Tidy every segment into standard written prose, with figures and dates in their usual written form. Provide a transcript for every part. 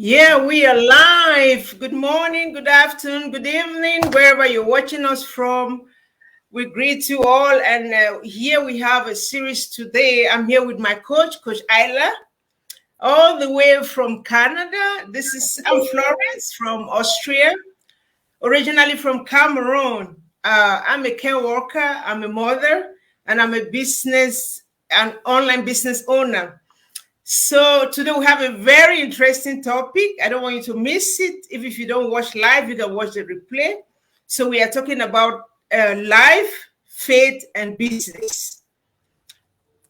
Yeah, we are live. Good morning, good afternoon, good evening, wherever you're watching us from. We greet you all. And here we have a series today. I'm here with my coach, Coach Isla, all the way from Canada. I'm Florence from Austria, originally from Cameroon. I'm a care worker, I'm a mother, and I'm a an online business owner. So today we have a very interesting topic. I don't want you to miss it. If you don't watch live, you can watch the replay. So we are talking about life, faith, and business.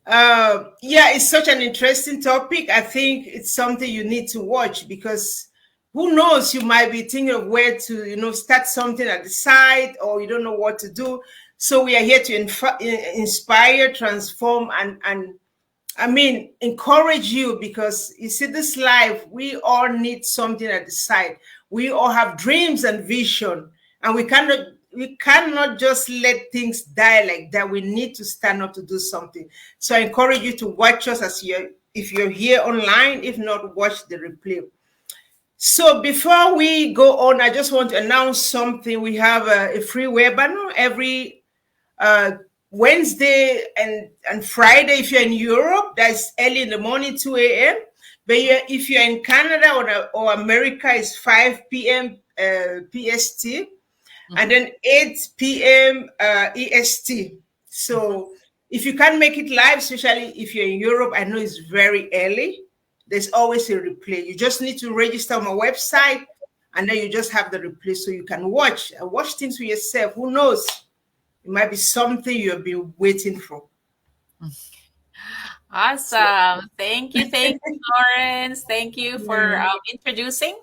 Yeah, it's such an interesting topic. I think it's something you need to watch because who knows, you might be thinking of where to, start something at the side, or you don't know what to do. So we are here to inspire, transform, and encourage you, because you see, this life, we all need something at the side. We all have dreams and vision, and we cannot just let things die like that. We need to stand up to do something. So I encourage you to watch us if you're here online. If not, watch the replay. So before we go on, I just want to announce something. We have a free webinar every uh, Wednesday and Friday. If you're in Europe, that's early in the morning, 2 a.m. But if you're in Canada or America, it's 5 p.m. PST, and then 8 p.m. EST. So if you can't make it live, especially if you're in Europe, I know it's very early. There's always a replay. You just need to register on my website, and then you just have the replay so you can watch things for yourself. Who knows? It might be something you have been waiting for. Awesome. Thank you, Lawrence. Thank you for introducing.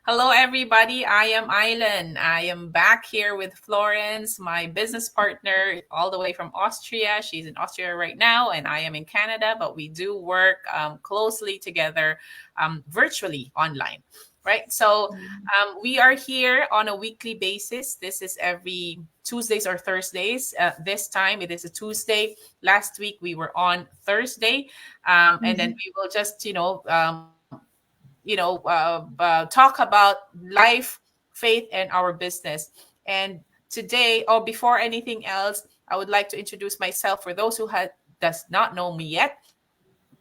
Hello, everybody. I am Island. I am back here with Florence, my business partner, all the way from Austria. She's in Austria right now, and I am in Canada, but we do work closely together virtually online. Right. So we are here on a weekly basis. This is every Tuesdays or Thursdays. This time it is a Tuesday. Last week we were on Thursday. And then we will just, talk about life, faith, and our business. And today, or before anything else, I would like to introduce myself for those who does not know me yet.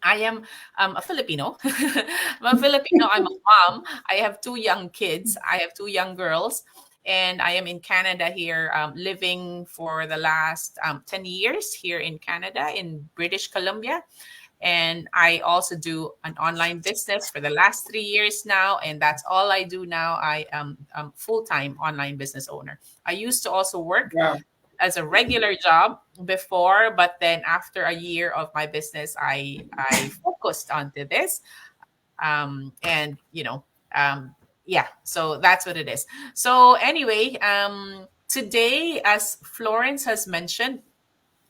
I am a Filipino. I'm a Filipino. I'm a mom. I have two young kids. I have two young girls. And I am in Canada here, living for the last 10 years here in Canada, in British Columbia. And I also do an online business for the last 3 years now. And that's all I do now. I am full-time online business owner. I used to also work as a regular job before, but then after a year of my business, I focused onto this. And yeah, so that's what it is. So anyway, today, as Florence has mentioned,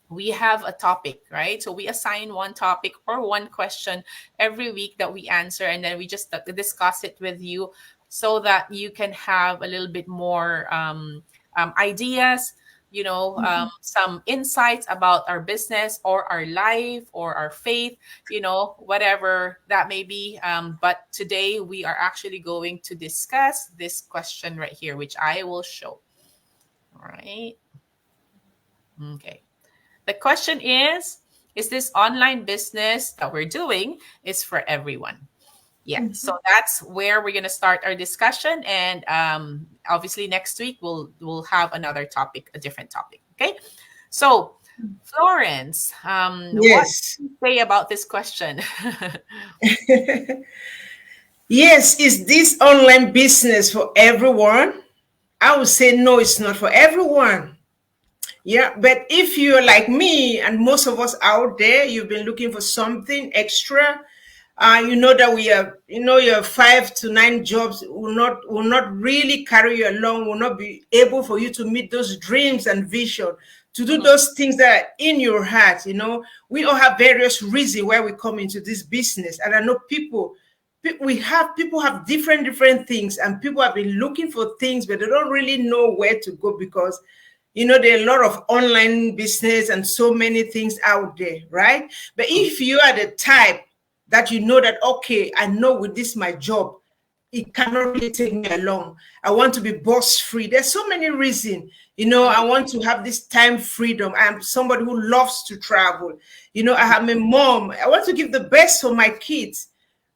we have a topic, right? So we assign one topic or one question every week that we answer, and then we just discuss it with you so that you can have a little bit more ideas, some insights about our business or our life or our faith, whatever that may be. But today we are actually going to discuss this question right here, which I will show. All right. Okay. The question is this online business that we're doing is for everyone? Yeah, so that's where we're going to start our discussion. And obviously next week we'll have another topic, a different topic. Okay, so Florence, Yes. what do you say about this question? Yes, is this online business for everyone? I would say no, it's not for everyone. Yeah, but if you're like me and most of us out there, you've been looking for something extra. You know that your 5 to 9 jobs will not really carry you along, will not be able for you to meet those dreams and vision, to do those things that are in your heart. We all have various reasons why we come into this business, and I know people have different things, and people have been looking for things, but they don't really know where to go, because there are a lot of online business and so many things out there, right? But if you are the type that you know that, okay, I know with this my job, it cannot really take me along. I want to be boss free. There's so many reasons. I want to have this time freedom. I'm somebody who loves to travel. I have a mom. I want to give the best for my kids.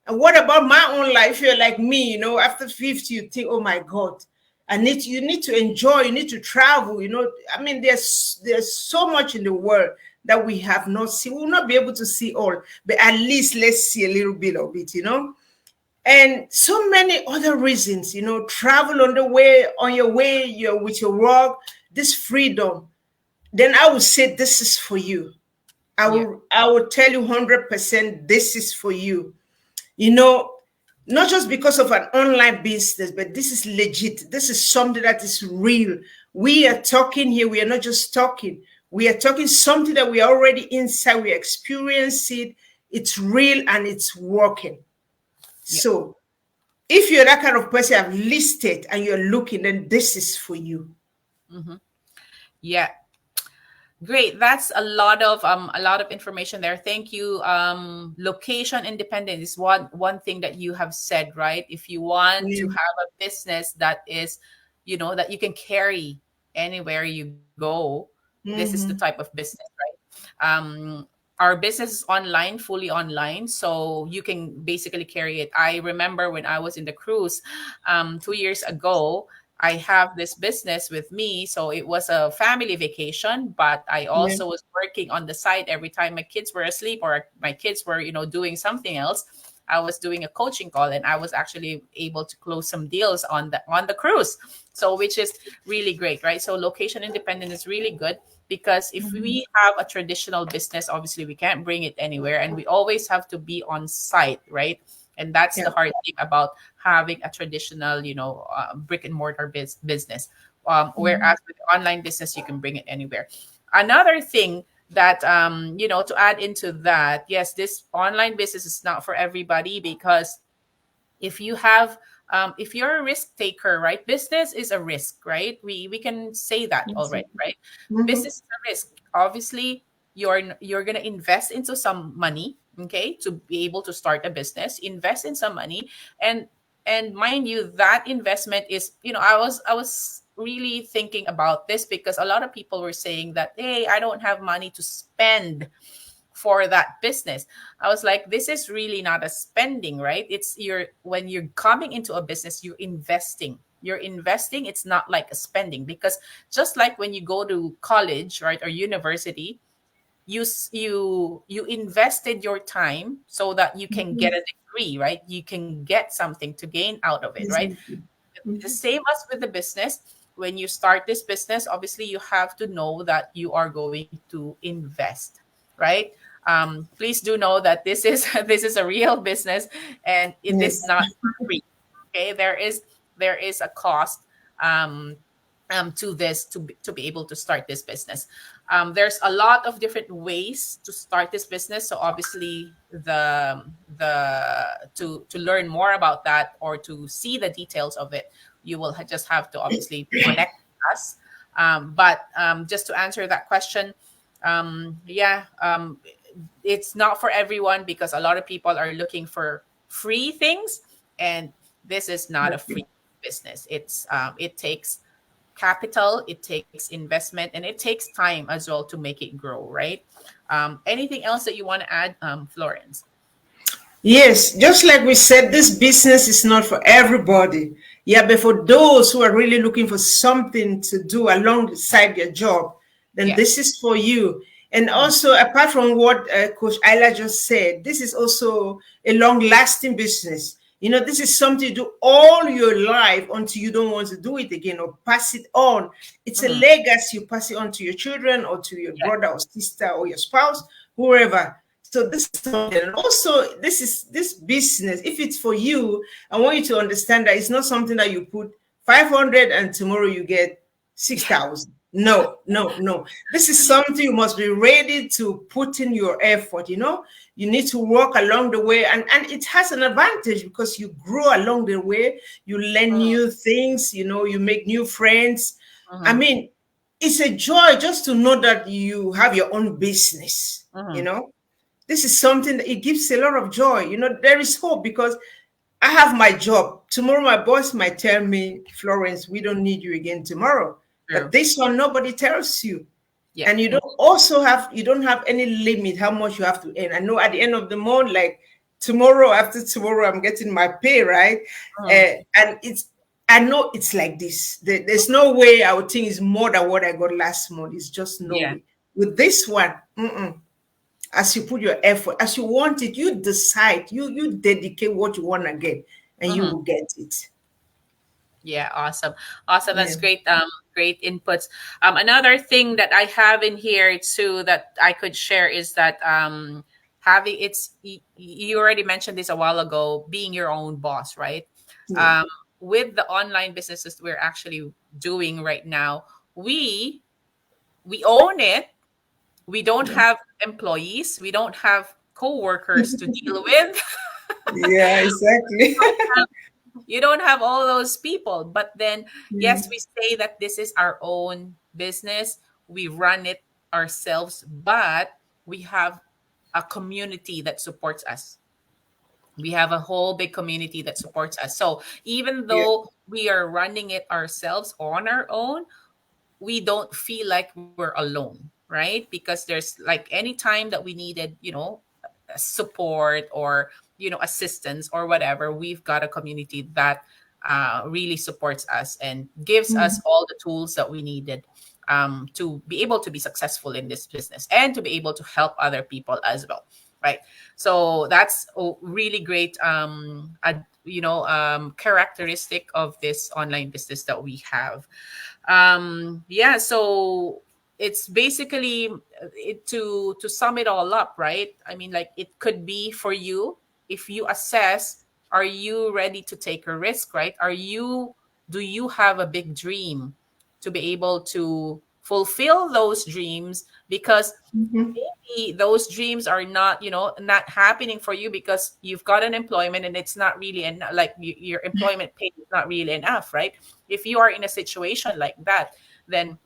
And what about my own life? You're like me, after 50, you think, oh my God, you need to enjoy, you need to travel. I mean, there's so much in the world that we have not seen. We'll not be able to see all, but at least let's see a little bit of it, and so many other reasons, travel on your way, with your work, this freedom. Then I would say this is for you. I will tell you 100% this is for you. Not just because of an online business, but this is legit. This is something that is real. We are talking here. We are not just talking. We are talking something that we are already inside. We experience it. It's real and it's working. Yeah. So if you're that kind of person I've listed and you're looking, then this is for you. Mm-hmm. Yeah. Great. That's a lot of information there. Thank you. Location independent is one thing that you have said, right? If you want to have a business that is, that you can carry anywhere you go, this is the type of business, right? Our business is online, fully online, so you can basically carry it. I remember when I was in the cruise 2 years ago, I have this business with me. So it was a family vacation, but I also was working on the side every time my kids were asleep or my kids were, doing something else. I was doing a coaching call and I was actually able to close some deals on the cruise. So which is really great, right? So location independent is really good because if we have a traditional business, obviously we can't bring it anywhere and we always have to be on site, right? And that's the hard thing about having a traditional, brick and mortar business. Whereas with online business, you can bring it anywhere. Another thing that, to add into that, yes, this online business is not for everybody because if you're a risk taker, right? Business is a risk, right? We can say that already, right? Mm-hmm. Business is a risk. Obviously, you're going to invest into some money, okay, to be able to start a business, invest in some money. And mind you, that investment is, I was really thinking about this because a lot of people were saying that, hey, I don't have money to spend for that business. I was like, this is really not a spending, right? When you're coming into a business, you're investing. It's not like a spending because just like when you go to college, right, or university, you invested your time so that you can get a degree, right? You can get something to gain out of it, right? The same as with the business. When you start this business, obviously you have to know that you are going to invest, right? Please do know that this is a real business and it is not free. Okay, there is a cost to this to be able to start this business. There's a lot of different ways to start this business. So obviously to learn more about that or to see the details of it, you will just have to obviously connect with us. But just to answer that question, it's not for everyone because a lot of people are looking for free things, and this is not a free business. It takes capital, it takes investment, and it takes time as well to make it grow, right? Anything else that you want to add, Florence? Yes, just like we said, this business is not for everybody. Yeah, but for those who are really looking for something to do alongside their job, then this is for you. And also, apart from what Coach Ayla just said, this is also a long-lasting business. This is something you do all your life until you don't want to do it again or pass it on. It's a legacy. You pass it on to your children or to your brother or sister or your spouse, whoever. So this is something. And also, this business, if it's for you, I want you to understand that it's not something that you put 500 and tomorrow you get 6,000. No. This is something you must be ready to put in your effort. You need to work along the way, and it has an advantage because you grow along the way. You learn new things. You make new friends. I mean, it's a joy just to know that you have your own business. this is something that it gives a lot of joy. There is hope because I have my job. Tomorrow, my boss might tell me, Florence, we don't need you again tomorrow. True. But this one, nobody tells you. Yeah. And you don't have any limit how much you have to earn. I know at the end of the month, like tomorrow, after tomorrow, I'm getting my pay, right? And I know it's like this. There's no way I would think it's more than what I got last month. It's just no way. With this one, as you put your effort, as you want it, you decide, you dedicate what you want to get, and you will get it. Yeah, awesome. That's great. Great inputs. Another thing that I have in here too that I could share is that you already mentioned this a while ago, being your own boss, right? With the online businesses we're actually doing right now, we own it. We don't have employees. We don't have co-workers to deal with. Yeah, exactly. You don't have all those people. But then, yes, we say that this is our own business. We run it ourselves, but we have a community that supports us. We have a whole big community that supports us. So even though we are running it ourselves on our own, we don't feel like we're alone, right? Because there's like any time that we needed, support or, assistance or whatever, we've got a community that really supports us and gives us all the tools that we needed to be able to be successful in this business and to be able to help other people as well, right? So that's a really great characteristic of this online business that we have. So it's basically to sum it all up, right? I mean, like, it could be for you if you assess, are you ready to take a risk, right? Do you have a big dream to be able to fulfill those dreams? Because maybe those dreams are not happening for you because you've got an employment and it's not really your employment pay is not really enough, right? If you are in a situation like that, then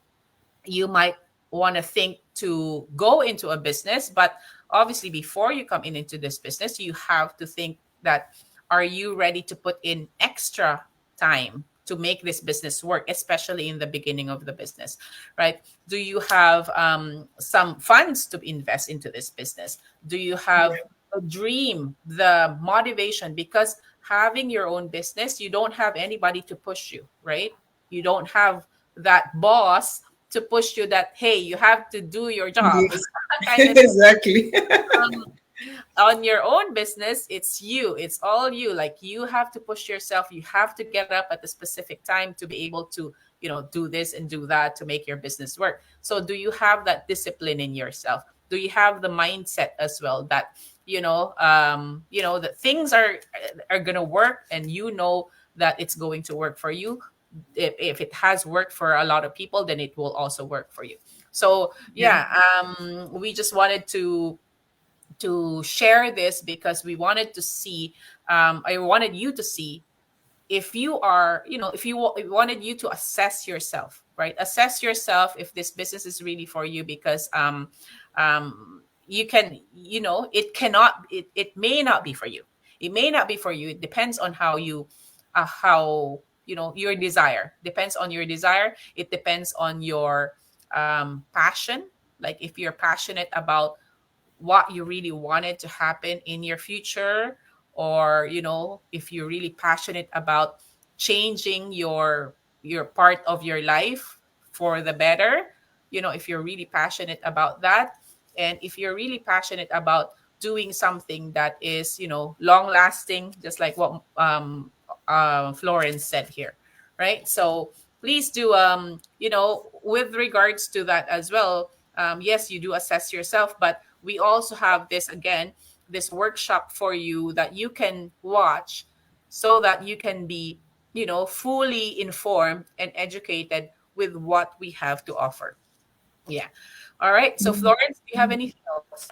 you might want to think to go into a business. But obviously, before you come into this business, you have to think that, are you ready to put in extra time to make this business work, especially in the beginning of the business, right? Do you have some funds to invest into this business? Do you have a dream, the motivation? Because having your own business, you don't have anybody to push you, right? You don't have that boss to push you that, hey, you have to do your job. Exactly. On your own business, it's all you. Like, you have to push yourself. You have to get up at a specific time to be able to do this and do that to make your business work. So do you have that discipline in yourself? Do you have the mindset as well that that things are going to work, and that it's going to work for you? If it has worked for a lot of people, then it will also work for you. So we just wanted to share this because we wanted to see, I wanted you to see if you are, if you wanted you to assess yourself, right? Assess yourself if this business is really for you, because you can, it may not be for you. It may not be for you. It depends on how your desire. Depends on your desire. It depends on your passion. Like, if you're passionate about what you really wanted to happen in your future, or if you're really passionate about changing your part of your life for the better, if you're really passionate about that, and if you're really passionate about doing something that is long lasting, just like what Florence said here, right? So please do with regards to that as well, yes, you do assess yourself, but we also have this workshop for you that you can watch, so that you can be fully informed and educated with what we have to offer. Yeah. All right, so Florence, do you have anything else?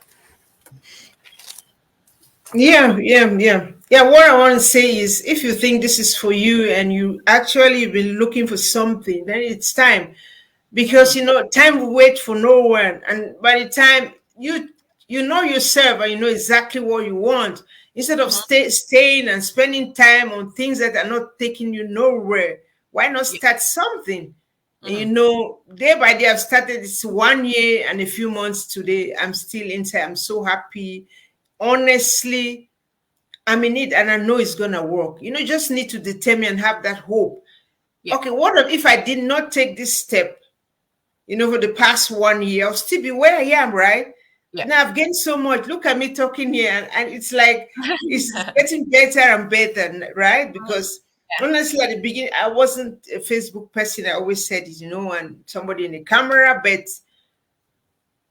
Yeah. What I want to say is, if you think this is for you and you actually been looking for something, then it's time. Because time will wait for no one, and by the time you know yourself and you know exactly what you want. Instead of Mhm. staying and spending time on things that are not taking you nowhere, why not Yeah. start something? And you Mhm. know, day by day, I've started this 1 year and a few months today. I'm still inside. I'm so happy. Honestly, I'm in it and I know it's gonna work. You know, you just need to determine and have that hope. Yeah. Okay, what if I did not take this step, you know, for the past 1 year? I'll still be where I am, right? Yeah. Now I've gained so much. Look at me talking here, and it's like it's getting better and better, right? Mhm. Because Yeah. honestly, at the beginning, I wasn't a Facebook person. I always said it, you know, and somebody in the camera, but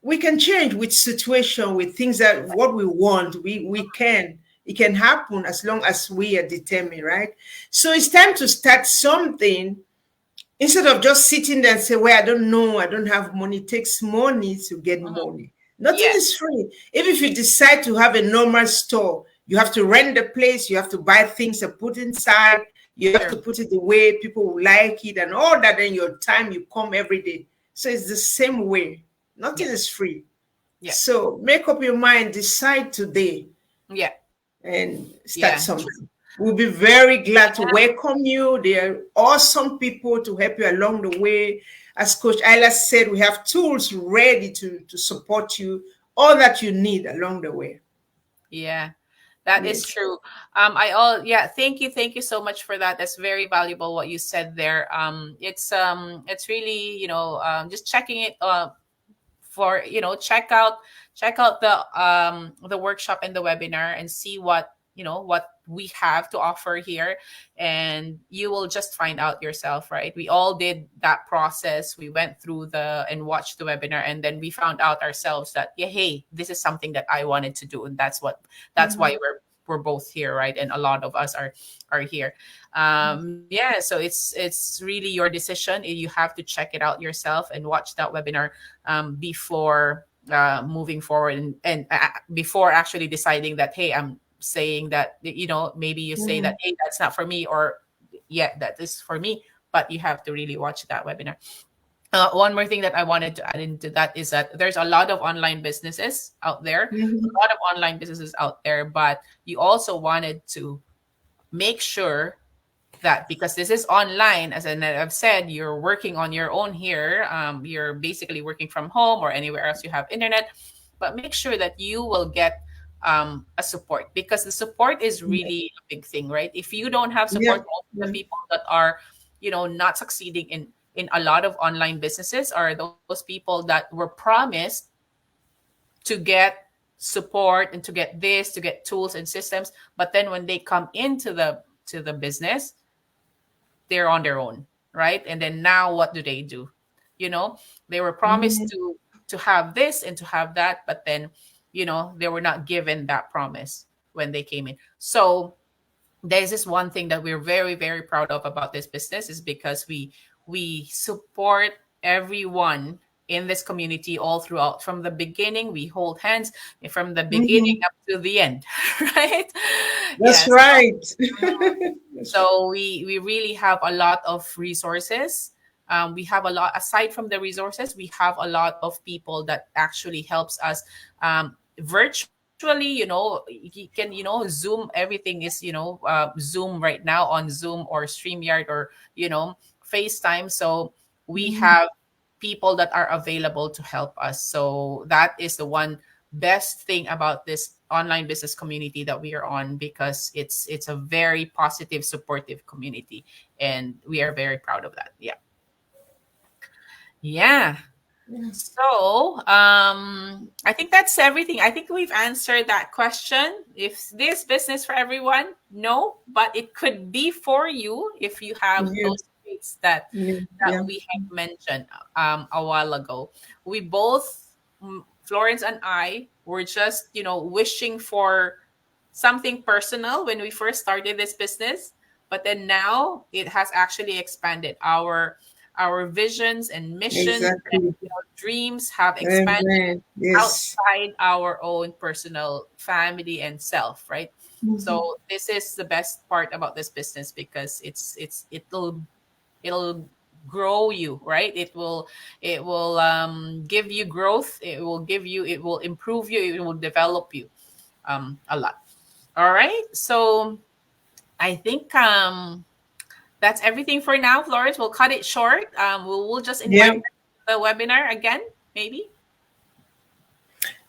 we can change with situation, with things that what we want. We can. It can happen as long as we are determined, right? So it's time to start something instead of just sitting there and say, well, I don't know, I don't have money. It takes money to get Mhm. money. Nothing Yes. is free. Even if you decide to have a normal store, you have to rent the place, you have to buy things and put inside, you have to True. put it the way people will like it and all that. Then your time, you come every day. So it's the same way. Nothing Yeah. is free. Yeah. So make up your mind, decide today Yeah. and start Yeah. True. something. We'll be very glad to welcome you. They are awesome people to help you along the way. As Coach Ayla said, we have tools ready to support you, all that you need along the way. Yeah. That is Yes. true. Yeah, thank you so much for that. That's very valuable what you said there. It's really, just checking it for, check out the workshop and the webinar and see what we have to offer here, and you will just find out yourself, right? We all did that process. We went through the and watched the webinar, and then we found out ourselves that, yeah, hey, this is something that I wanted to do, and that's why Mhm. we're both here, right? And a lot of us are here. Yeah, so it's really your decision. You have to check it out yourself and watch that webinar before moving forward, and before actually deciding that, hey, I'm saying that, maybe you say that, Mhm. hey, that's not for me, or yeah, that is for me, but you have to really watch that webinar. One more thing that I wanted to add into that is that there's a lot of online businesses out there, Mhm. but you also wanted to make sure that, because this is online, as I've said, you're working on your own here. You're basically working from home or anywhere else you have internet, but make sure that you will get a support, because the support is Yeah. really a big thing, right? If you don't have support, Yeah. most of the Yeah. people that are, not succeeding in a lot of online businesses are those people that were promised to get support and to get this, to get tools and systems, but then when they come into the business, they're on their own, right? And then now what do they do? They were promised Mhm. to have this and to have that, but then, they were not given that promise when they came in. So this is one thing that we're very, very proud of about this business, is because we support everyone in this community all throughout. From the beginning, we hold hands from the beginning Mhm. up to the end, right? That's Yes. right. That's right. So we really have a lot of resources. We have a lot, aside from the resources, we have a lot of people that actually helps us virtually. You can, Zoom, everything is, Zoom right now, on Zoom or StreamYard, or FaceTime. So we Mhm. have people that are available to help us. So that is the one best thing about this online business community that we are on, because it's a very positive, supportive community, and we are very proud of that. Yeah. Yeah. Yeah. So, I think that's everything. I think we've answered that question. If this business for everyone, no, but it could be for you if you have Yeah. those traits that Yeah. that Yeah. we have mentioned a while ago. We both, Florence and I, were just, wishing for something personal when we first started this business, but then now it has actually expanded. Our visions and missions and, Exactly. dreams have expanded Amen. Yes. outside our own personal family and self, right? Mhm. So this is the best part about this business, because it'll grow you, right? It will give you growth. It will improve you. It will develop you a lot. All right. So I think that's everything for now, Florence. We'll cut it short. We'll just Yeah. invite them to the webinar again, maybe.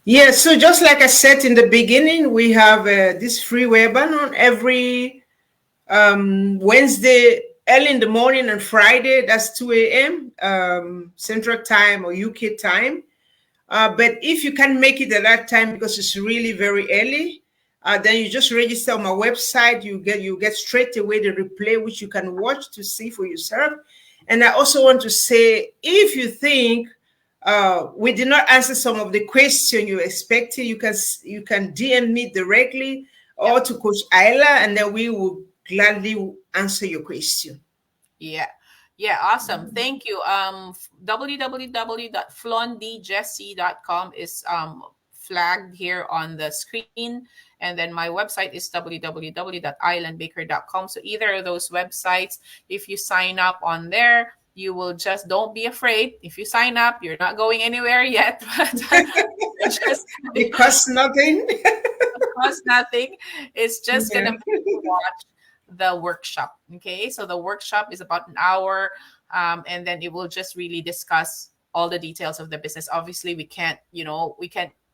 Yeah, so just like I said in the beginning, we have this free webinar on every Wednesday, early in the morning, and Friday, that's 2 a.m. Central Time or UK time. But if you can't make it at that time because it's really very early, then you just register on my website. You get straight away the replay, which you can watch to see for yourself. And I also want to say, if you think we did not answer some of the question you expected, you can DM me directly or to Coach Ayla, and then we will gladly answer your question. Yeah. Yeah, awesome. Thank you. www.flondijesse.com is flagged here on the screen. And then my website is www.islandbaker.com. So either of those websites, if you sign up on there, you will just, don't be afraid. If you sign up, you're not going anywhere yet. It costs nothing. It costs nothing. It's just going to watch the workshop. Okay, so the workshop is about an hour, and then it will just really discuss all the details of the business. Obviously, we can't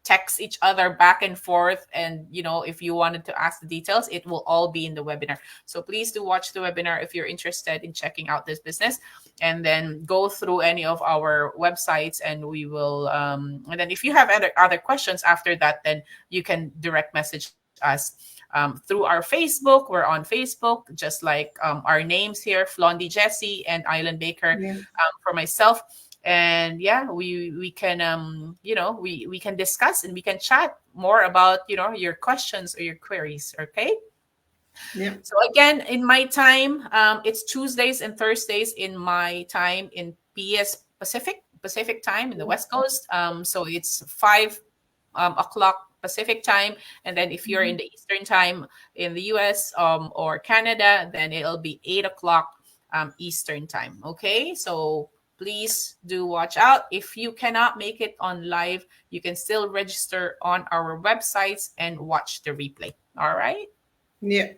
text each other back and forth, and if you wanted to ask the details, it will all be in the webinar. So please do watch the webinar if you're interested in checking out this business, and then go through any of our websites, and we will and then if you have other questions after that, then you can direct message us through our Facebook. We're on Facebook, just like our names here, Flondie Jesse and Island Baker. For myself. And yeah, we can we can discuss and we can chat more about your questions or your queries. Okay. Yeah. So again, in my time, it's Tuesdays and Thursdays in my time in PS Pacific time in the West Coast. So it's 5 o'clock Pacific time, and then if you're in the Eastern time in the US or Canada, then it'll be 8 o'clock Eastern time. Okay, so please do watch out. If you cannot make it on live, you can still register on our websites and watch the replay. All right. Yeah.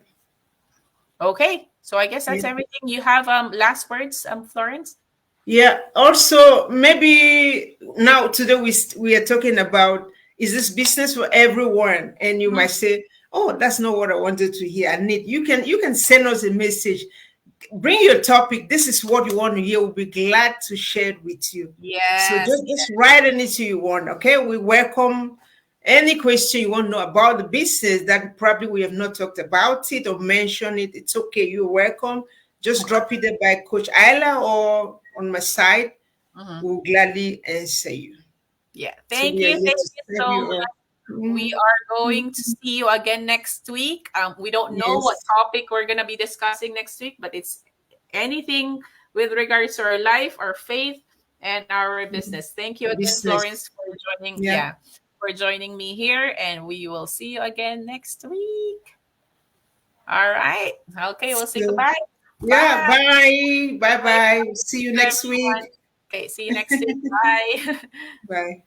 Okay, so I guess that's everything. You have last words, Florence? Yeah. Also, maybe now today we are talking about, is this business for everyone? And you might say, oh, that's not what I wanted to hear. You can send us a message. Bring your topic. This is what you want to hear. We'll be glad to share it with you. Yes. So just write anything you want. Okay. We welcome any question you want to know about the business that probably we have not talked about it or mentioned it. It's okay. You're welcome. Just drop it there by Coach Ayla or on my side. We'll gladly answer you. Yeah. Thank you so much. We are going to see you again next week. We don't know what topic we're going to be discussing next week, but it's anything with regards to our life, our faith, and our business. Thank you again, Florence, for joining. For joining me here, and we will see you again next week. All right. Okay, we'll say goodbye. Yeah, bye. Bye. See you next week. Okay, see you next week. Bye. Bye.